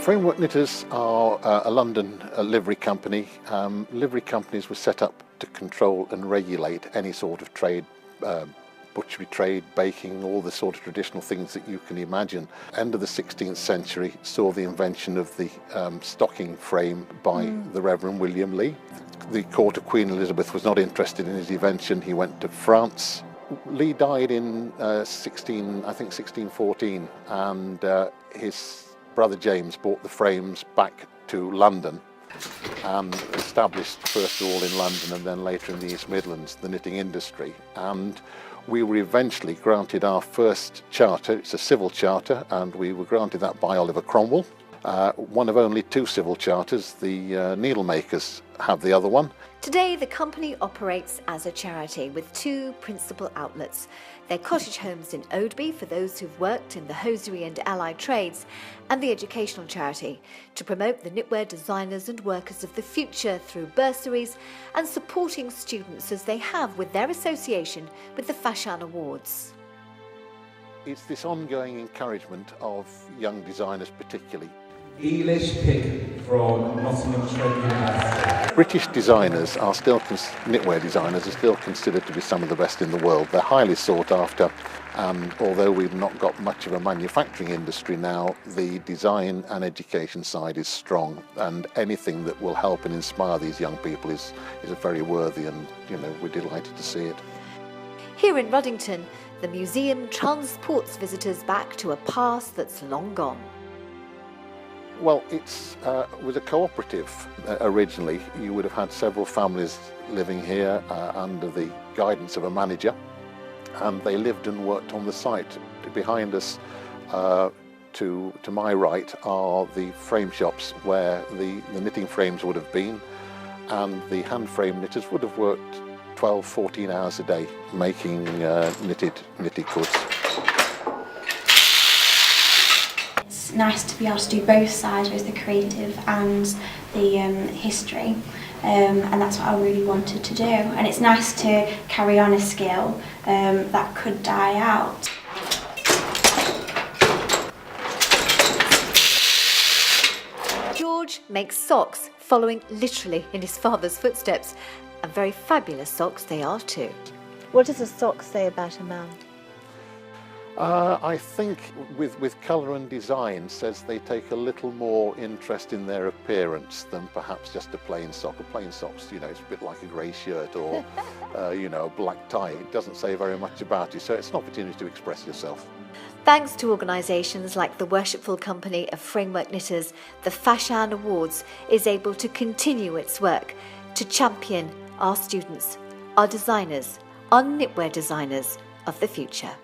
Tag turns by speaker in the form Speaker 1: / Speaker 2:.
Speaker 1: Framework Knitters are a London livery company. Livery companies were set up to control and regulate any sort of trade, butchery trade, baking, all the sort of traditional things that you can imagine. End of the 16th century saw the invention of the stocking frame by the Reverend William Lee. The court of Queen Elizabeth was not interested in his invention. He went to France. Lee died in 1614, and his brother James brought the frames back to London and established first of all in London and then later in the East Midlands the knitting industry. And we were eventually granted our first charter. It's a civil charter, and we were granted that by Oliver Cromwell. One of only two civil charters. The needle makers have the other one.
Speaker 2: Today, the company operates as a charity with two principal outlets. Their cottage homes in Oadby for those who've worked in the hosiery and allied trades, and the educational charity to promote the knitwear designers and workers of the future through bursaries and supporting students as they have with their association with the Fashion Awards.
Speaker 1: It's this ongoing encouragement of young designers particularly.
Speaker 3: Eilish Pick from Nottinghamshire University.
Speaker 1: British designers are still, knitwear designers are still considered to be some of the best in the world. They're highly sought after, and although we've not got much of a manufacturing industry now, the design and education side is strong, and anything that will help and inspire these young people is very worthy, and we're delighted to see it.
Speaker 2: Here in Ruddington, the museum transports visitors back to a past that's long gone.
Speaker 1: Well, it was a cooperative originally. You would have had several families living here under the guidance of a manager, and they lived and worked on the site. Behind us, to my right, are the frame shops where the knitting frames would have been, and the hand frame knitters would have worked 12, 14 hours a day making knitted goods.
Speaker 4: It's nice to be able to do both sides, both the creative and the history, and that's what I really wanted to do. And it's nice to carry on a skill that could die out.
Speaker 2: George makes socks, following literally in his father's footsteps, and very fabulous socks they are too.
Speaker 5: What does a sock say about a man?
Speaker 1: I think with colour and design says they take a little more interest in their appearance than perhaps just a plain sock. A plain sock's, it's a bit like a grey shirt or, a black tie. It doesn't say very much about you, so it's an opportunity to express yourself.
Speaker 2: Thanks to organisations like the Worshipful Company of Framework Knitters, the Fashion Awards is able to continue its work to champion our students, our designers, our knitwear designers of the future.